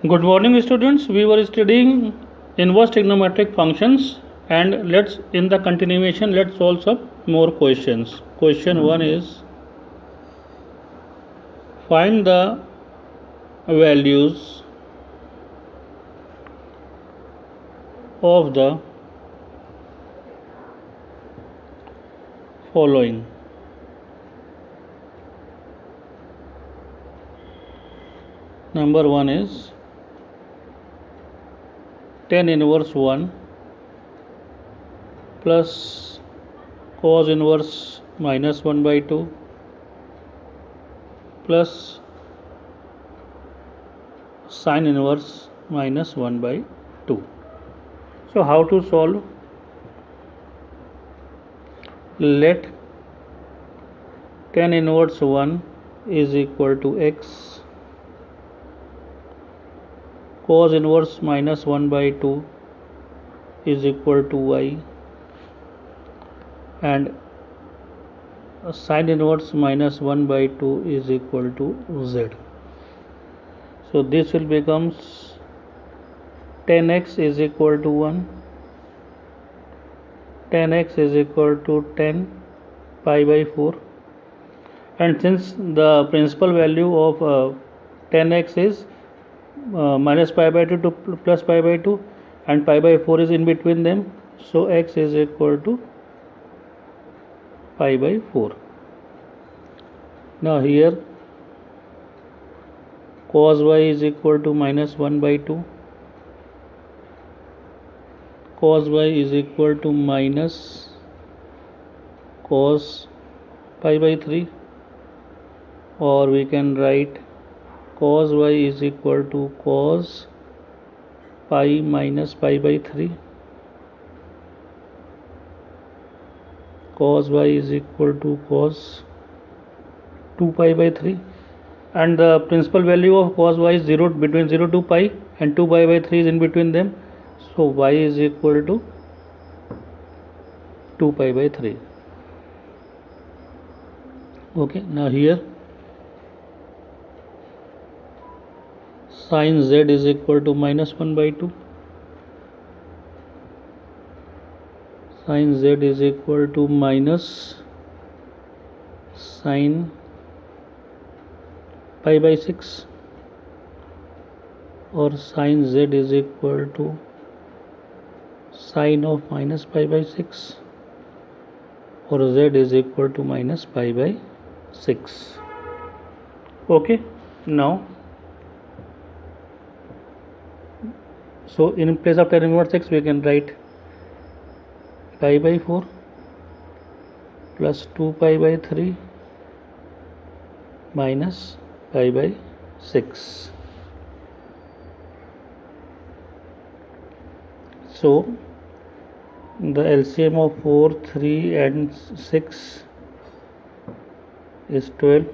Good morning, students. We were studying inverse trigonometric functions, and in the continuation let's solve some more questions. Question 1 is find the values of the following. Number 1 is tan inverse 1 plus cos inverse minus 1 by 2 plus sin inverse minus 1 by 2. So how to solve? Let tan inverse 1 is equal to x, cos inverse minus 1 by 2 is equal to y, and sin inverse minus 1 by 2 is equal to z. So this will becomes tan x is equal to 1, tan x is equal to 10 pi by 4, and since the principal value of tan x is minus pi by 2 to plus pi by 2 and pi by 4 is in between them, so x is equal to pi by 4. Now here cos y is equal to minus 1 by 2, cos y is equal to minus cos pi by 3, or we can write cos y is equal to cos pi minus pi by 3, cos y is equal to cos 2 pi by 3, and the principal value of cos y is 0 between 0 to pi and 2 pi by 3 is in between them, so y is equal to 2 pi by 3. Okay, now here sin z is equal to minus 1 by 2, sin z is equal to minus sin pi by 6, or sin z is equal to sin of minus pi by 6, or z is equal to minus pi by 6. Okay, now so in place of tan inverse x we can write pi by 4 plus 2 pi by 3 minus pi by 6. So the LCM of 4, 3 and 6 is 12,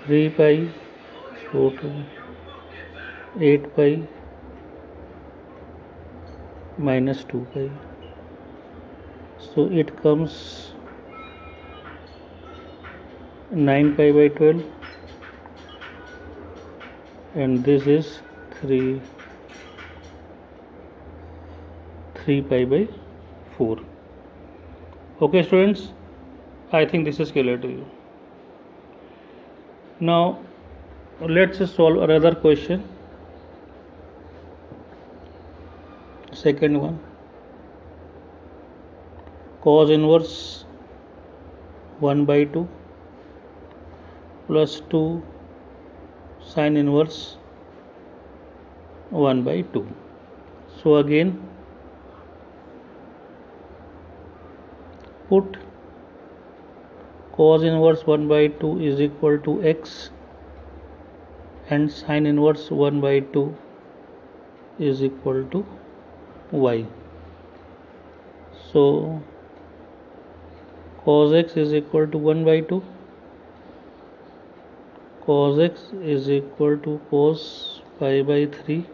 3 pi, so 8 pi minus 2 pi, so it comes 9 pi by 12, and this is 3 pi by 4. Okay students, I think this is clear to you. Now let's solve another question. Second one, cos inverse 1 by 2 plus 2 sin inverse 1 by 2. So again put cos inverse 1 by 2 is equal to x and sin inverse 1 by 2 is equal to y. So cos x is equal to 1 by 2, cos x is equal to cos pi by 3,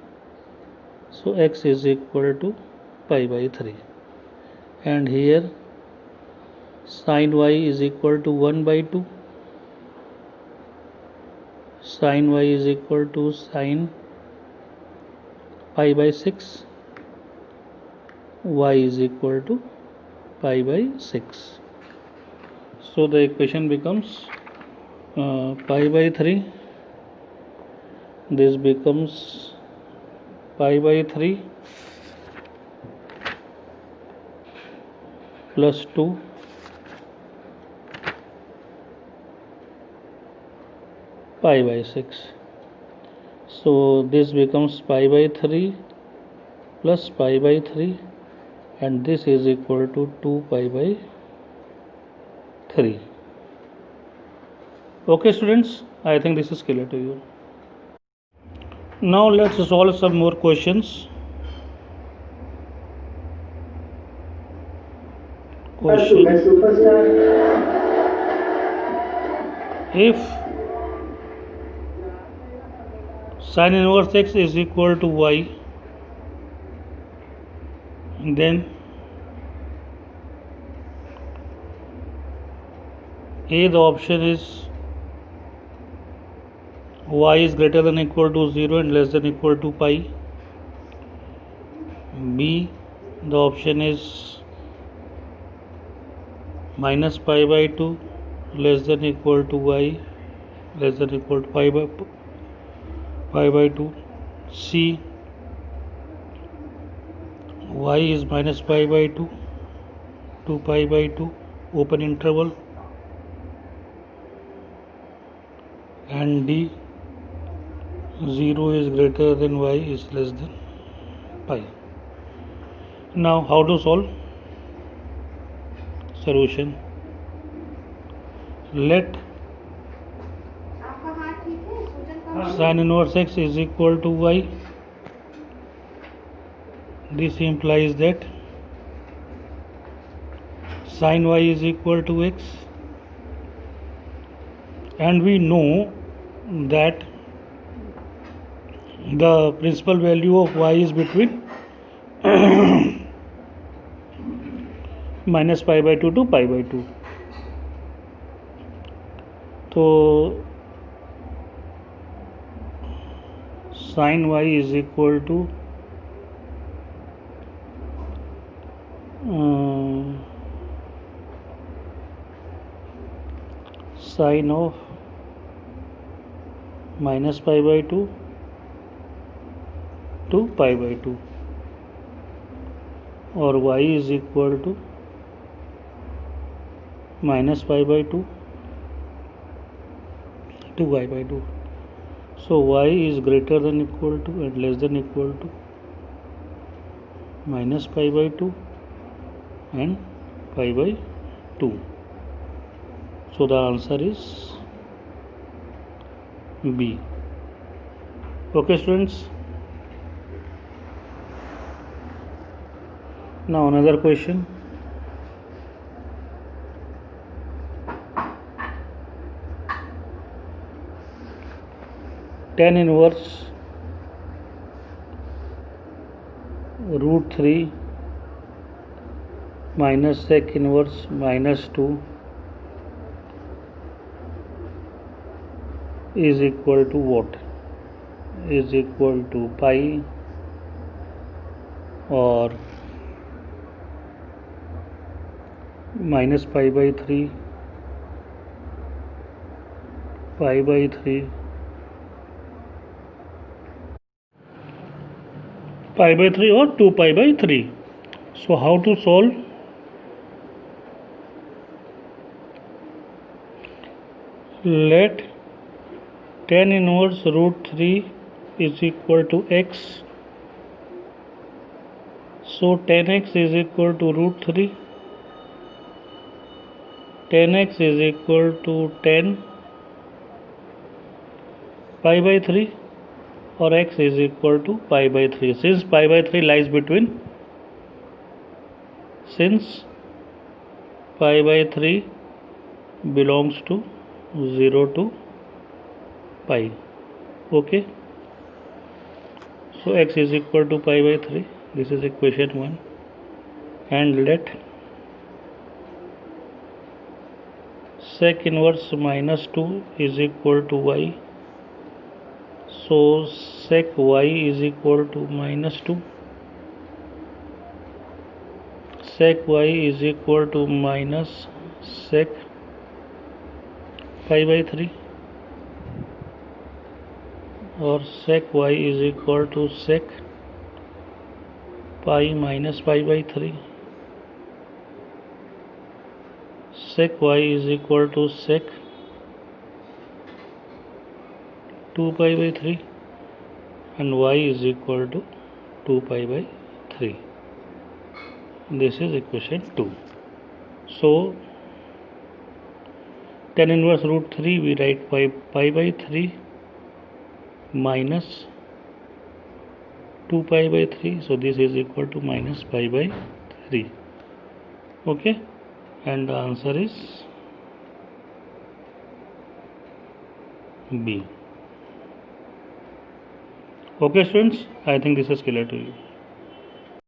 so x is equal to pi by 3, and here sin y is equal to 1 by 2, sin y is equal to sin pi by 6, y is equal to pi by 6. So the equation becomes pi by 3, this becomes pi by 3 plus 2 pi by 6. So this becomes pi by 3 plus pi by 3, and this is equal to 2 pi by 3. Okay students, I think this is clear to you. Now let's solve some more questions. If sin inverse x is equal to y, then A, the option is y is greater than equal to 0 and less than equal to pi. B, the option is minus pi by 2 less than equal to y less than equal to pi by 2. C, y is minus pi by 2 to pi by 2 open interval. And D, 0 is greater than y is less than pi. Now how to solve? Solution: let sin inverse x is equal to y. This implies that sin y is equal to x, and we know that the principal value of y is between minus pi by 2 to pi by 2. So sin y is equal to sin of minus pi by 2 to pi by 2, or y is equal to minus pi by 2 to y by 2. So y is greater than equal to and less than equal to minus pi by 2 and pi by 2. So the answer is B. Okay students. Now another question. Tan inverse root 3 minus sec inverse minus 2 is equal to what? Is equal to pi or minus pi by 3, pi by 3, pi by 3 or 2 pi by 3. So how to solve? Let tan inverse root 3 is equal to x. So tan x is equal to root 3. Tan x is equal to 10 pi by 3, or x is equal to pi by 3. Since pi by 3 lies between, since pi by 3 belongs to 0 to pi. Okay. So x is equal to pi by 3. This is equation 1. And let sec inverse minus 2 is equal to y So sec y is equal to -2. Sec y is equal to minus sec pi by 3, और sec y is equal to sec pi minus pi by 3. Sec y is equal to sec 2 pi by 3 and y is equal to 2 pi by 3. This is equation 2. So tan inverse root 3 we write pi by 3 minus 2 pi by 3. So this is equal to minus pi by 3. Okay, and the answer is B. Okay students, I think this is clear to you.